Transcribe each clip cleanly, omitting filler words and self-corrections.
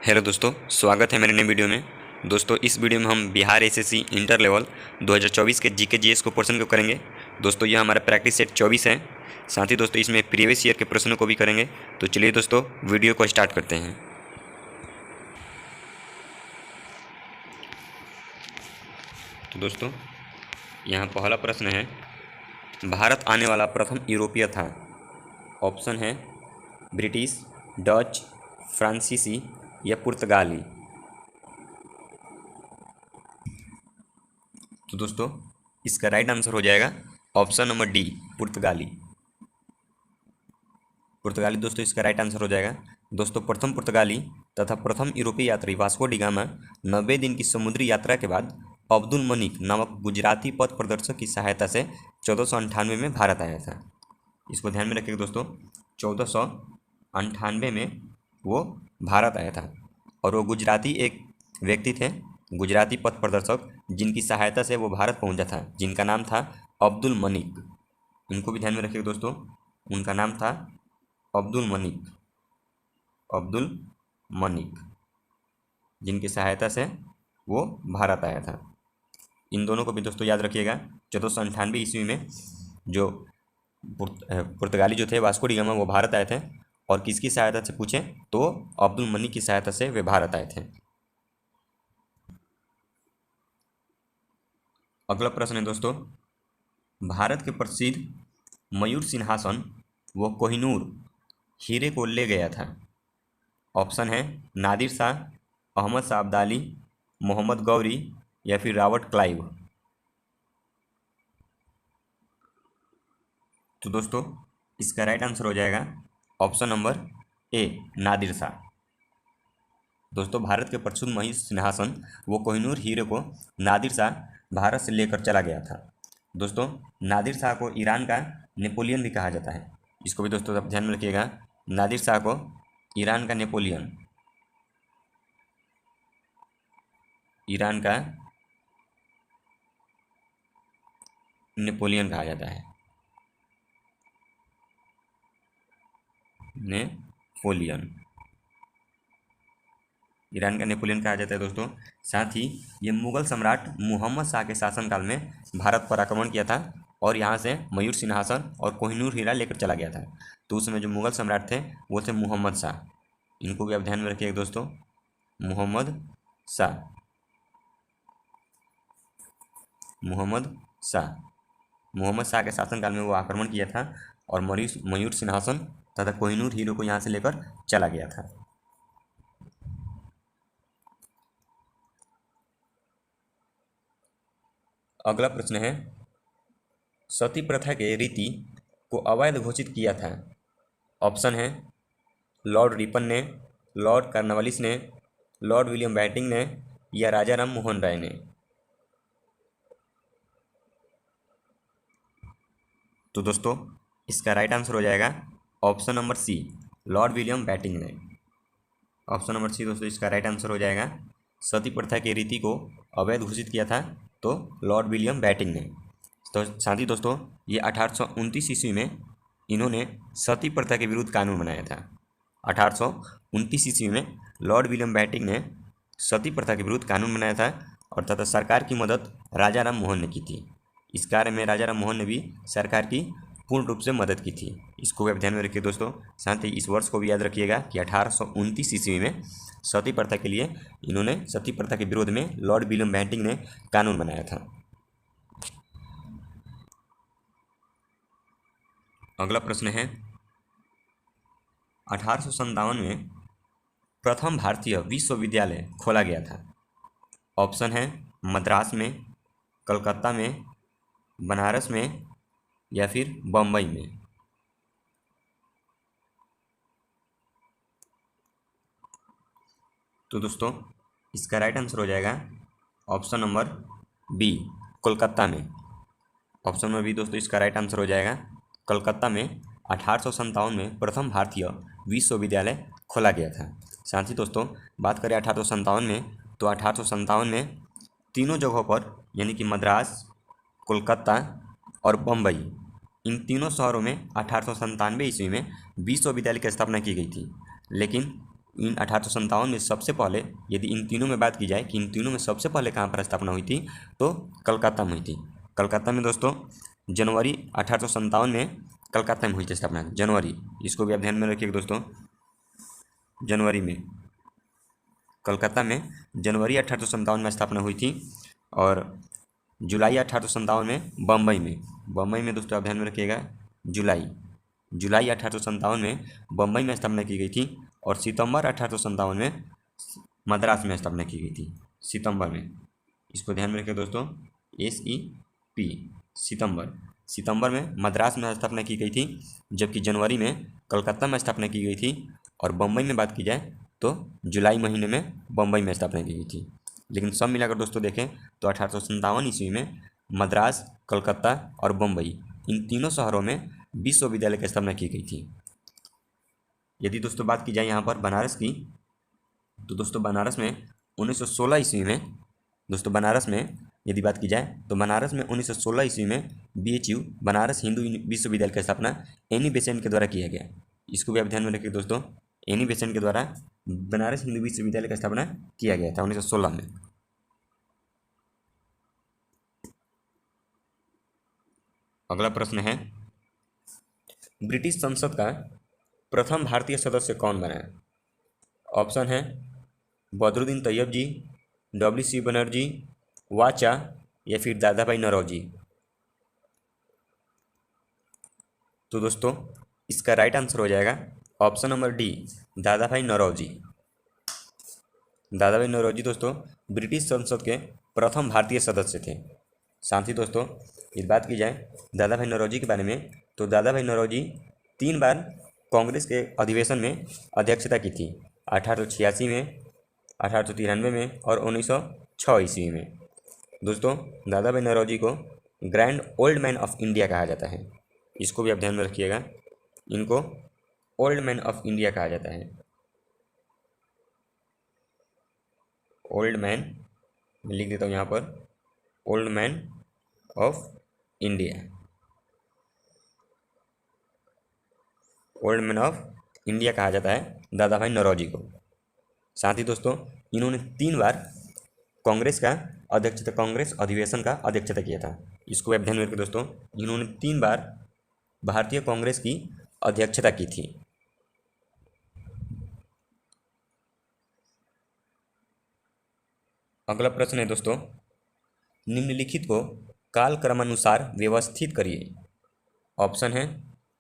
Hello दोस्तों, स्वागत है मेरे नए वीडियो में। दोस्तों, इस वीडियो में हम बिहार एसएससी इंटर लेवल 2024 के जीके जीएस को पोर्शन को करेंगे। दोस्तों, यह हमारा प्रैक्टिस सेट 24 है। साथ ही दोस्तों इसमें प्रीवियस ईयर के प्रश्नों को भी करेंगे। तो चलिए दोस्तों वीडियो को स्टार्ट करते हैं। तो दोस्तों यहाँ पहला प्रश्न है, भारत आने वाला प्रथम यूरोपीय था। ऑप्शन है ब्रिटिश, डच, फ्रांसीसी या पुर्तगाली। तो दोस्तों इसका राइट आंसर हो जाएगा ऑप्शन नंबर डी, पुर्तगाली। पुर्तगाली दोस्तों इसका राइट आंसर हो जाएगा। दोस्तों प्रथम पुर्तगाली तथा प्रथम यूरोपीय यात्री वास्को डी गामा 90 दिन की समुद्री यात्रा के बाद अब्दुल मनिक नामक गुजराती पथ प्रदर्शक की सहायता से 1498 में भारत आया था। इसको ध्यान में रखिएगा दोस्तों, 1498 में वो भारत आया था और वो गुजराती एक व्यक्ति थे, गुजराती पथ प्रदर्शक, जिनकी सहायता से वो भारत पहुंचा था, जिनका नाम था अब्दुल मनिक। इनको भी ध्यान में रखिएगा दोस्तों, उनका नाम था अब्दुल मनिक, अब्दुल मनिक, जिनकी सहायता से वो भारत आया था। इन दोनों को भी दोस्तों याद रखिएगा। 1498 ईस्वी में जो पुर्तगाली जो थे वास्को डी गामा वो भारत आए थे, और किसकी सहायता से पूछें तो अब्दुल मनिक की सहायता से वे भारत आए थे। अगला प्रश्न है दोस्तों, भारत के प्रसिद्ध मयूर सिंहासन वो कोहिनूर हीरे को ले गया था। ऑप्शन है नादिर शाह, अहमद शाह अब्दाली, मोहम्मद गौरी या फिर रॉबर्ट क्लाइव। तो दोस्तों इसका राइट आंसर हो जाएगा option number A, Nadir Shah. दोस्तों भारत के प्रसिद्ध मयूर सिंहासन वो कोहिनूर हीरे को नादिर शाह भारत से लेकर चला गया था। दोस्तों नादिर शाह को ईरान का नेपोलियन भी कहा जाता है। इसको भी दोस्तों आप ध्यान में रखिएगा, नादिर शाह को ईरान का नेपोलियन, ईरान का नेपोलियन कहा जाता है, नेपोलियन, ईरान का नेपोलियन कहा जाता है दोस्तों। साथ ही ये मुगल सम्राट मोहम्मद शाह के शासनकाल में भारत पर आक्रमण किया था और यहाँ से मयूर सिंहासन और कोहिनूर हीरा लेकर चला गया था। तो उस समय जो मुगल सम्राट थे वो थे मोहम्मद शाह। इनको भी आप ध्यान में रखिएगा दोस्तों, मोहम्मद शाह, मोहम्मद शाह, मोहम्मद शाह के शासनकाल में वो आक्रमण किया था और मयूर सिंहासन तथा कोहिनूर हीरो को यहाँ से लेकर चला गया था। अगला प्रश्न है, सती प्रथा के रीति को अवैध घोषित किया था। ऑप्शन है लॉर्ड रिपन ने, लॉर्ड कॉर्नवालिस ने, लॉर्ड विलियम बैटिंग ने या राजा राम मोहन राय ने। तो दोस्तों इसका राइट आंसर हो जाएगा option number C, Lord William Bentinck ने। ऑप्शन नंबर सी दोस्तों इसका राइट आंसर हो जाएगा। सती प्रथा की रीति को अवैध घोषित किया था तो लॉर्ड विलियम बैटिंग ने। तो साथ ही दोस्तों ये 1829 ईस्वी में इन्होंने सती प्रथा के विरुद्ध कानून बनाया था। 1829 ईस्वी में लॉर्ड विलियम बैटिंग ने सती प्रथा के विरुद्ध कानून बनाया था और तथा सरकार की मदद राजा राम मोहन ने की थी। इस कार्य में राजा राम मोहन ने भी सरकार की पूर्ण रूप से मदद की थी। इसको भी आप ध्यान में रखिए दोस्तों। साथ ही इस वर्ष को भी याद रखिएगा कि 1829 ईस्वी में सती प्रथा के लिए इन्होंने, सती प्रथा के विरोध में लॉर्ड विलियम बैटिंग ने कानून बनाया था। अगला प्रश्न है, 1857 में प्रथम भारतीय विश्वविद्यालय खोला गया था। ऑप्शन है मद्रास में, कलकत्ता में, बनारस में या फिर बम्बई में। तो दोस्तों इसका राइट आंसर हो जाएगा ऑप्शन नंबर बी, कोलकाता में। ऑप्शन नंबर बी दोस्तों इसका राइट आंसर हो जाएगा। कलकत्ता में 1857 में प्रथम भारतीय विश्वविद्यालय खोला गया था। साथ ही दोस्तों बात करें 1857 में, तो 1857 में तीनों जगहों पर यानी कि मद्रास, कोलकाता और बम्बई, इन तीनों शहरों में 1897 ईस्वी में विश्वविद्यालय की स्थापना की गई थी। लेकिन इन 1857 में सबसे पहले, यदि इन तीनों में बात की जाए कि इन तीनों में सबसे पहले कहाँ पर स्थापना हुई थी, तो कलकत्ता में हुई थी। कलकत्ता में दोस्तों जनवरी 1857 में कलकत्ता में हुई थी स्थापना, जनवरी, इसको भी आप ध्यान में रखिएगा दोस्तों। जनवरी में कलकत्ता में जनवरी 1857 में स्थापना हुई थी। और जुलाई 1857 में बम्बई में दोस्तों आप ध्यान में रखिएगा, जुलाई 1857 में बम्बई में स्थापना की गई थी। और सितंबर 1857 में मद्रास में स्थापना की गई थी, सितंबर में, इसको ध्यान में रखिए दोस्तों, SEP, सितंबर में मद्रास में स्थापना की गई थी, जबकि जनवरी में कलकत्ता में स्थापना की गई थी। और बम्बई में बात की जाए तो जुलाई महीने में बम्बई में स्थापना की गई थी। लेकिन सब मिलाकर दोस्तों देखें तो 1857 ईस्वी में मद्रास, कलकत्ता और बम्बई, इन तीनों शहरों में विश्वविद्यालय की स्थापना की गई थी। यदि दोस्तों बात की जाए यहाँ पर बनारस की, तो दोस्तों बनारस में 1916 ईस्वी में, दोस्तों बनारस में यदि बात की जाए तो बनारस में 1916 ईस्वी में BHU, बनारस हिंदू विश्वविद्यालय की स्थापना एनी बेसेंट के द्वारा किया गया। इसको भी आप ध्यान में रखिए दोस्तों, एनी बेसेंट के द्वारा बनारस हिंदू विश्वविद्यालय की स्थापना किया गया था 1916 में। अगला प्रश्न है, ब्रिटिश संसद का प्रथम भारतीय सदस्य कौन बना है? ऑप्शन है बदरुद्दीन तैयब जी, WC बनर्जी, वाचा या फिर दादा भाई नौरोजी। तो दोस्तों इसका राइट आंसर हो जाएगा ऑप्शन नंबर डी, दादा भाई नौरोजी। दादा भाई नौरोजी दोस्तों ब्रिटिश संसद के प्रथम भारतीय सदस्य थे। साथ ही दोस्तों इस बात की जाए दादा भाई नौरोजी के बारे में, तो दादा भाई नौरोजी 3 बार कांग्रेस के अधिवेशन में अध्यक्षता की थी, 1886 में, 1893 में और 1906 ईस्वी में। दोस्तों दादा भाई नौरोजी को grand old man of India कहा जाता है, इसको भी आप ध्यान में रखिएगा, इनको ओल्ड मैन ऑफ इंडिया कहा जाता है। ओल्ड मैन, मैं लिख देता हूँ यहाँ पर, old man of India, old man of India कहा जाता है दादा भाई नौरोजी को। साथ ही दोस्तों इन्होंने 3 बार कांग्रेस का अध्यक्षता, कांग्रेस अधिवेशन का अध्यक्षता किया था, इसको आप ध्यान में रखिए दोस्तों, इन्होंने 3 बार भारतीय कांग्रेस की अध्यक्षता की थी। अगला प्रश्न है दोस्तों, निम्नलिखित को कालक्रमानुसार व्यवस्थित करिए। ऑप्शन है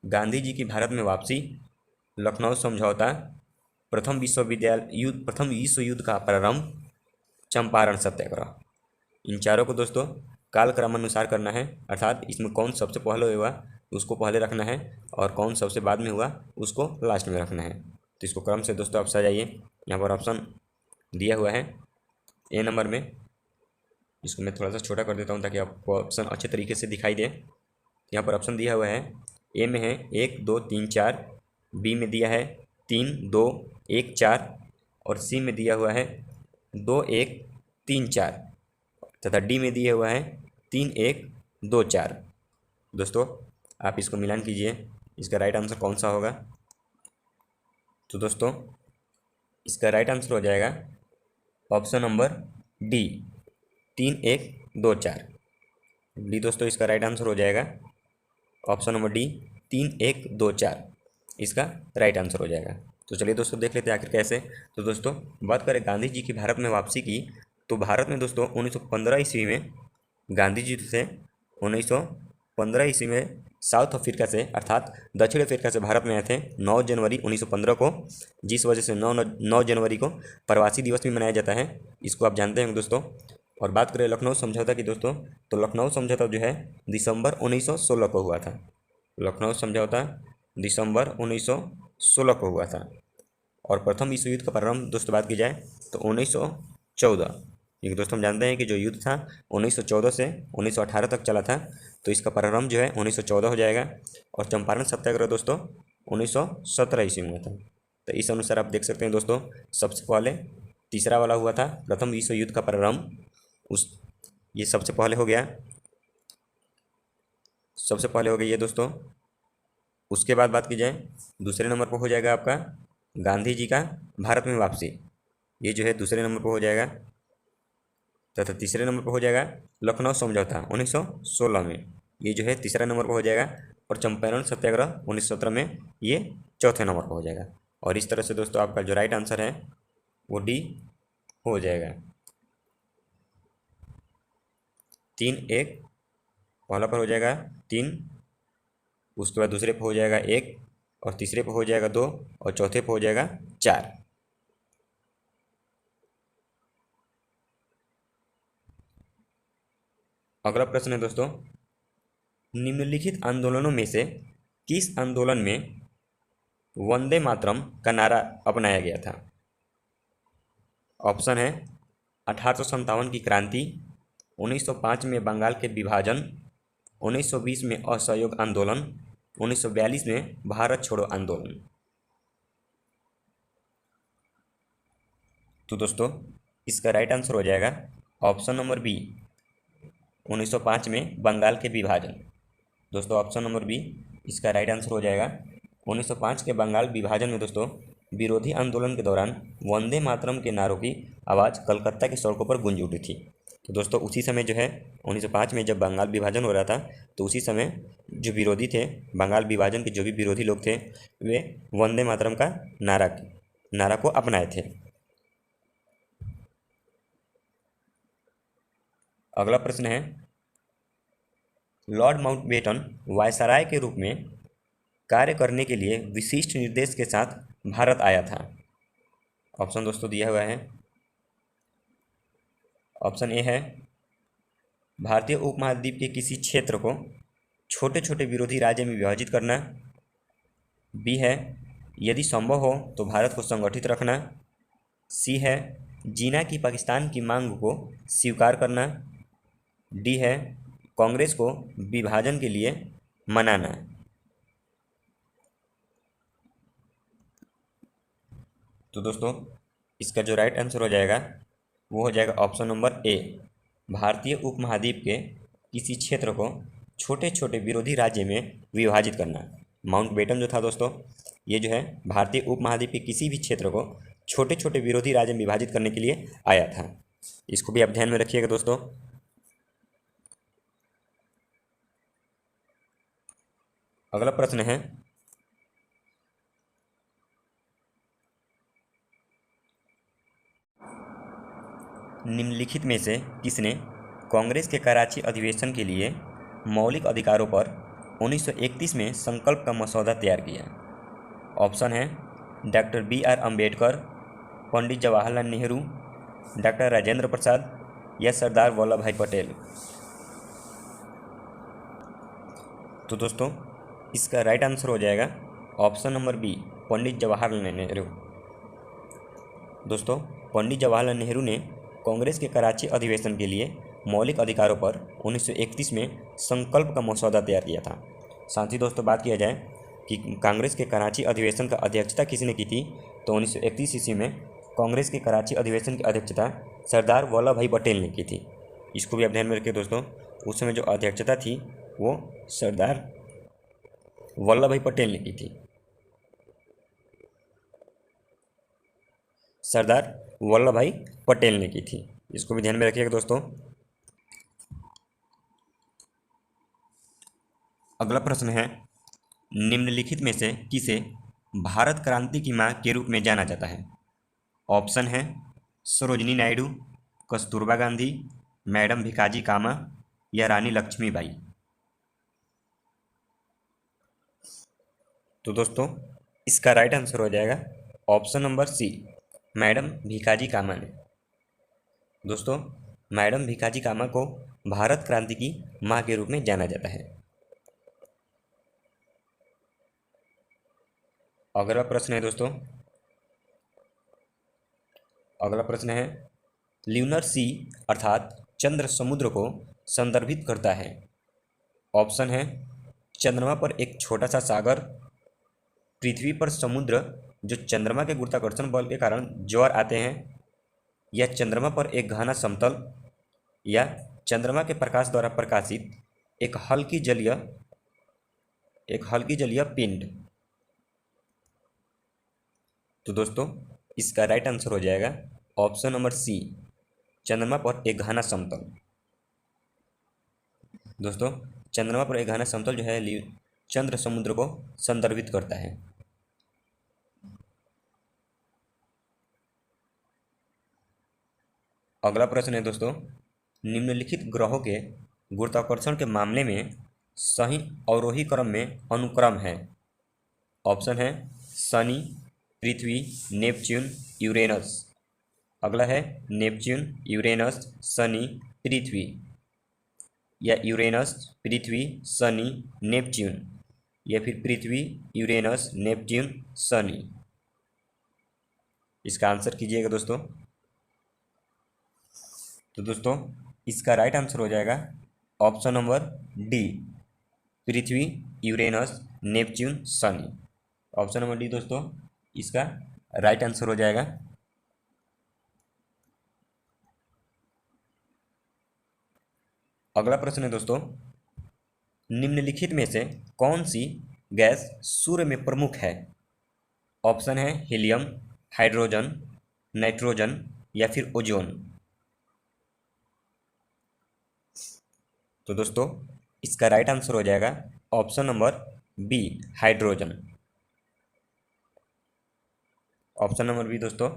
गांधी जी की भारत में वापसी, लखनऊ समझौता, प्रथम विश्व युद्ध का प्रारंभ, चंपारण सत्याग्रह। इन चारों को दोस्तों कालक्रमानुसार करना है, अर्थात इसमें कौन सबसे पहले हुआ उसको पहले रखना है और कौन सबसे बाद में हुआ उसको लास्ट में रखना है। तो इसको क्रम से दोस्तों आप सजाइए। यहाँ पर ऑप्शन दिया हुआ है ए नंबर में, इसको मैं थोड़ा सा छोटा कर देता हूँ ताकि आपको ऑप्शन अच्छे तरीके से दिखाई दे। यहाँ पर ऑप्शन दिया हुआ है, ए में है 1 2 3 4, बी में दिया है 3 2 1 4 और सी में दिया हुआ है 2 1 3 4 तथा डी में दिया हुआ है 3 1 2 4। दोस्तों आप इसको मिलान कीजिए, इसका राइट आंसर कौन सा होगा? तो दोस्तों इसका राइट आंसर हो जाएगा ऑप्शन नंबर डी, 3 1 2 4। डी दोस्तों इसका राइट आंसर हो जाएगा ऑप्शन नंबर डी, 3 1 2 4 इसका राइट आंसर हो जाएगा। तो चलिए दोस्तों देख लेते हैं आखिर कैसे। तो दोस्तों बात करें गांधी जी की भारत में वापसी की, तो भारत में दोस्तों 1915 ईस्वी में गांधी जी से 1915 ईस्वी में साउथ अफ्रीका से अर्थात दक्षिण अफ्रीका से भारत में आए थे 9 जनवरी 1915 को, जिस वजह से 9 जनवरी को प्रवासी दिवस भी मनाया जाता है, इसको आप जानते हैं दोस्तों। और बात करें लखनऊ समझौता की दोस्तों, तो लखनऊ समझौता जो है दिसंबर 1916 को हुआ था। लखनऊ समझौता दिसंबर 1916 को हुआ था। और प्रथम विश्व युद्ध का प्रारंभ दोस्तों बात की जाए तो 1914, क्योंकि दोस्तों हम जानते हैं कि जो युद्ध था 1914 से 1918 तक चला था, तो इसका प्रारंभ जो है 1914 हो जाएगा। और चंपारण सत्याग्रह दोस्तों 1917 ईस्वी में हुआ था। तो इस अनुसार आप देख सकते हैं दोस्तों, सबसे पहले तीसरा वाला हुआ था प्रथम विश्व युद्ध का प्रारंभ, ये सबसे पहले हो गया, सबसे पहले हो गई ये दोस्तों। उसके बाद बात की जाए दूसरे नंबर पर हो जाएगा आपका गांधी जी का भारत में वापसी, ये जो है दूसरे नंबर पर हो जाएगा। तथा तीसरे नंबर पर हो जाएगा लखनऊ समझौता 1916 में, ये जो है तीसरा नंबर पर हो जाएगा। और चंपारण सत्याग्रह 1917 में, ये चौथे नंबर पर हो जाएगा। और इस तरह से दोस्तों आपका जो राइट आंसर है वो डी हो जाएगा। 3-1 पहला पर हो जाएगा 3, उसके बाद दूसरे पर हो जाएगा 1, और तीसरे पर हो जाएगा 2, और चौथे पर हो जाएगा 4। अगला प्रश्न है दोस्तों, निम्नलिखित आंदोलनों में से किस आंदोलन में वंदे मातरम का नारा अपनाया गया था? ऑप्शन है 1857 की क्रांति, 1905 में बंगाल के विभाजन, 1920 में असहयोग आंदोलन, 1942 में भारत छोड़ो आंदोलन। तो दोस्तों इसका राइट आंसर हो जाएगा ऑप्शन नंबर बी, 1905 में बंगाल के विभाजन। दोस्तों ऑप्शन नंबर बी इसका राइट आंसर हो जाएगा। 1905 के बंगाल विभाजन में दोस्तों विरोधी आंदोलन के दौरान वंदे मातरम के नारों की आवाज़ कलकत्ता की सड़कों पर गूंज उठी थी। तो दोस्तों उसी समय जो है 1905 में जब बंगाल विभाजन हो रहा था, तो उसी समय जो विरोधी थे, बंगाल विभाजन के जो भी विरोधी लोग थे, वे वंदे मातरम का नारा को अपनाए थे। अगला प्रश्न है, लॉर्ड माउंटबेटन वायसराय के रूप में कार्य करने के लिए विशिष्ट निर्देश के साथ भारत आया था। ऑप्शन दोस्तों दिया हुआ है। ऑप्शन ए है भारतीय उपमहाद्वीप के किसी क्षेत्र को छोटे छोटे विरोधी राज्य में विभाजित करना। बी है यदि संभव हो तो भारत को संगठित रखना। सी है जीना की पाकिस्तान की मांग को स्वीकार करना। डी है कांग्रेस को विभाजन के लिए मनाना। तो दोस्तों इसका जो राइट आंसर हो जाएगा वो हो जाएगा ऑप्शन नंबर ए, भारतीय उपमहाद्वीप के किसी क्षेत्र को छोटे छोटे विरोधी राज्य में विभाजित करना। माउंटबेटन जो था दोस्तों, ये जो है भारतीय उपमहाद्वीप के किसी भी क्षेत्र को छोटे छोटे विरोधी राज्य में विभाजित करने के लिए आया था। इसको भी आप ध्यान में रखिएगा दोस्तों। अगला प्रश्न है, निम्नलिखित में से किसने कांग्रेस के कराची अधिवेशन के लिए मौलिक अधिकारों पर 1931 में संकल्प का मसौदा तैयार किया? ऑप्शन है doctor B.R. Ambedkar, Pandit Jawaharlal Nehru, doctor Rajendra Prasad या सरदार वल्लभ भाई पटेल। तो दोस्तों इसका राइट आंसर हो जाएगा option number B, Pandit Jawaharlal Nehru. दोस्तों पंडित जवाहरलाल नेहरू ने कांग्रेस के कराची अधिवेशन के लिए मौलिक अधिकारों पर 1931 में संकल्प का मसौदा तैयार किया था। साथ ही दोस्तों बात किया जाए कि कांग्रेस के कराची अधिवेशन का अध्यक्षता किसने की थी, तो 1931 ईस्वी में कांग्रेस के कराची अधिवेशन की अध्यक्षता सरदार वल्लभ भाई पटेल ने की थी। इसको भी आप ध्यान में रखिए दोस्तों, उस समय जो अध्यक्षता थी वो सरदार वल्लभ भाई पटेल ने की थी। सरदार वल्लभ भाई पटेल ने की थी, इसको भी ध्यान में रखिएगा दोस्तों। अगला प्रश्न है, निम्नलिखित में से किसे भारत क्रांति की मां के रूप में जाना जाता है? ऑप्शन है सरोजिनी नायडू, कस्तूरबा गांधी, मैडम भिकाजी कामा या रानी लक्ष्मीबाई। तो दोस्तों इसका राइट आंसर हो जाएगा option number C, madam Bhikaji Cama ने। दोस्तों मैडम भिकाजी कामा को भारत क्रांति की मां के रूप में जाना जाता है। अगला प्रश्न है दोस्तों, अगला प्रश्न है, ल्यूनर सी अर्थात चंद्र समुद्र को संदर्भित करता है। ऑप्शन है चंद्रमा पर एक छोटा सा सागर, पृथ्वी पर समुद्र जो चंद्रमा के गुरुत्वाकर्षण बल के कारण ज्वार आते हैं, या चंद्रमा पर एक घना समतल, या चंद्रमा के प्रकाश द्वारा प्रकाशित एक हल्की जलीय पिंड। तो दोस्तों इसका राइट आंसर हो जाएगा ऑप्शन नंबर सी, चंद्रमा पर एक घना समतल। दोस्तों चंद्रमा पर एक घना समतल जो है चंद्र समुद्र को संदर्भित करता है। अगला प्रश्न है दोस्तों, निम्नलिखित ग्रहों के गुरुत्वाकर्षण के मामले में सही अवरोही क्रम में अनुक्रम है। ऑप्शन है शनि, पृथ्वी, नेपच्यून, यूरेनस। अगला है नेपच्यून, यूरेनस, शनि, पृथ्वी, या यूरेनस, पृथ्वी, शनि, नेपच्यून, या फिर पृथ्वी, यूरेनस, नेपच्यून, शनि। इसका आंसर कीजिएगा दोस्तों। तो दोस्तों इसका राइट आंसर हो जाएगा ऑप्शन नंबर डी, पृथ्वी, यूरेनस, नेपच्यून, शनि। ऑप्शन नंबर डी दोस्तों इसका राइट आंसर हो जाएगा। अगला प्रश्न है दोस्तों, निम्नलिखित में से कौन सी गैस सूर्य में प्रमुख है। ऑप्शन है हीलियम, हाइड्रोजन, नाइट्रोजन, या फिर ओजोन। तो दोस्तों इसका राइट आंसर हो जाएगा option number B, hydrogen. Option number B दोस्तों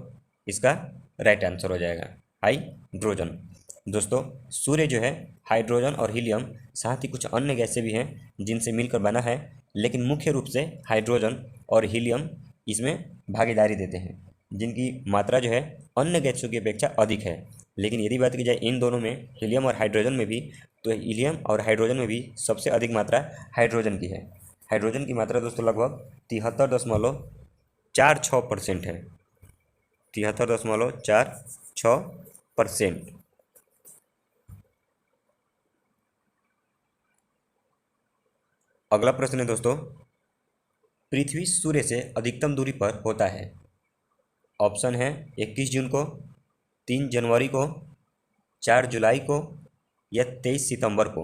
इसका राइट आंसर हो जाएगा, हाइड्रोजन। दोस्तों सूर्य जो है हाइड्रोजन और हीलियम साथ ही कुछ अन्य गैसें भी हैं जिनसे मिलकर बना है, लेकिन मुख्य रूप से हाइड्रोजन और हीलियम इसमें भागीदारी देते हैं, जिनकी मात्रा जो है अन्य गैसों की अपेक्षा अधिक है। लेकिन यदि बात की जाए इन दोनों में, हीलियम और हाइड्रोजन में भी, तो हीलियम और हाइड्रोजन में भी सबसे अधिक मात्रा हाइड्रोजन की है। हाइड्रोजन की मात्रा दोस्तों लगभग 73.46% है। 73.46%। अगला प्रश्न है दोस्तों, पृथ्वी सूर्य से अधिकतम दूरी पर होता है। ऑप्शन है 21 जून को, 3 जनवरी को, 4 जुलाई को, या 23 सितंबर को।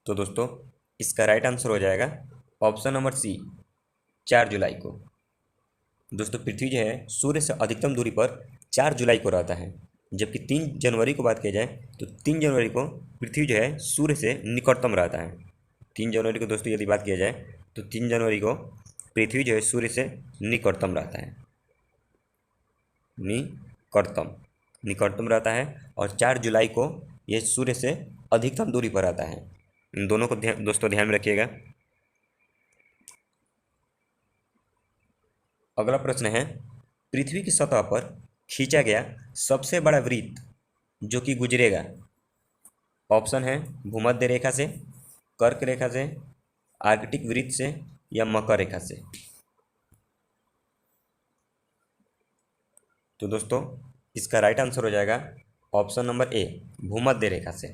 तो दोस्तों इसका राइट आंसर हो जाएगा ऑप्शन नंबर सी, 4 जुलाई को। दोस्तों पृथ्वी जो है सूर्य से अधिकतम दूरी पर 4 जुलाई को रहता है, जबकि 3 जनवरी को बात की जाए तो 3 जनवरी को पृथ्वी जो है सूर्य से निकटतम रहता है। 3 जनवरी को दोस्तों यदि बात किया जाए तो 3 जनवरी को पृथ्वी जो है सूर्य से निकटतम रहता है, निकटतम रहता है, और 4 जुलाई को यह सूर्य से अधिकतम दूरी पर रहता है। इन दोनों को दोस्तों ध्यान में रखिएगा। अगला प्रश्न है, पृथ्वी की सतह पर खींचा गया सबसे बड़ा वृत्त जो कि गुजरेगा। ऑप्शन है भूमध्य रेखा से, कर्क रेखा से, आर्कटिक वृत्त से, या मकर रेखा से। तो दोस्तों इसका राइट आंसर हो जाएगा ऑप्शन नंबर ए, भूमध्य रेखा से।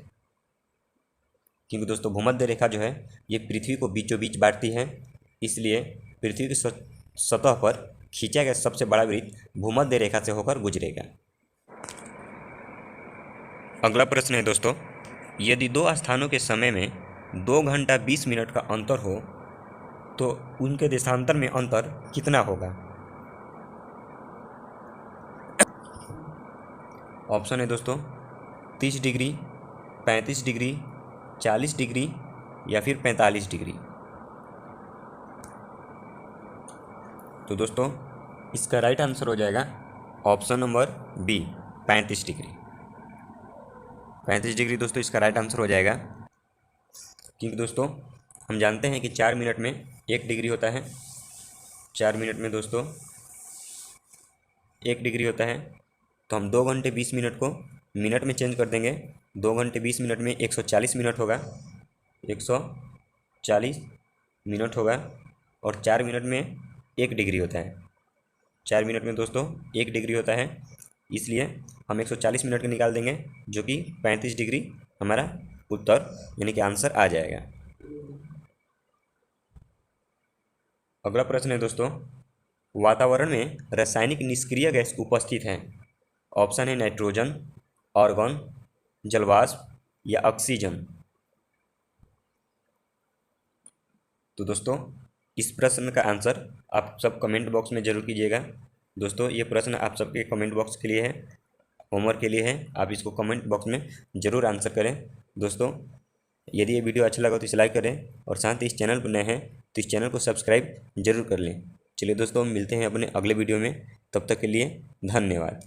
क्योंकि दोस्तों भूमध्य रेखा जो है ये पृथ्वी को बीचों बीच बांटती है, इसलिए पृथ्वी की सतह पर खींचा गया सबसे बड़ा वृत्त भूमध्य रेखा से होकर गुजरेगा। अगला प्रश्न है दोस्तों, यदि दो स्थानों के समय में 2 घंटा 20 मिनट का अंतर हो तो उनके देशांतर में अंतर कितना होगा। ऑप्शन है दोस्तों 30 डिग्री, 35 डिग्री, 40 डिग्री, या फिर 45 डिग्री। तो दोस्तों इसका राइट आंसर हो जाएगा option number B, 35 degree. 35 degree दोस्तों इसका राइट आंसर हो जाएगा, क्योंकि दोस्तों हम जानते हैं कि 4 मिनट में 1 डिग्री होता है। 4 मिनट में दोस्तों 1 डिग्री होता है, तो हम 2 घंटे 20 मिनट को मिनट में चेंज कर देंगे। 2 घंटे 20 मिनट में 140 मिनट होगा, 140 मिनट होगा, और 4 मिनट में 1 डिग्री होता है। 4 मिनट में दोस्तों 1 डिग्री होता है, इसलिए हम 140 मिनट का निकाल देंगे, जो कि 35 डिग्री हमारा उत्तर यानी कि आंसर आ जाएगा। अगला प्रश्न है दोस्तों, वातावरण में रासायनिक निष्क्रिय गैस उपस्थित हैं। ऑप्शन है नाइट्रोजन, आर्गन, जलवाष्प, या ऑक्सीजन। तो दोस्तों इस प्रश्न का आंसर आप सब कमेंट बॉक्स में ज़रूर कीजिएगा। दोस्तों ये प्रश्न आप सबके कमेंट बॉक्स के लिए है, होमवर्क के लिए है, आप इसको कमेंट बॉक्स में ज़रूर आंसर करें। दोस्तों यदि ये वीडियो अच्छा लगा तो इसे लाइक करें और साथ ही इस चैनल पर नए हैं तो इस चैनल को सब्सक्राइब जरूर कर लें। चलिए दोस्तों मिलते हैं अपने अगले वीडियो में, तब तक के लिए धन्यवाद।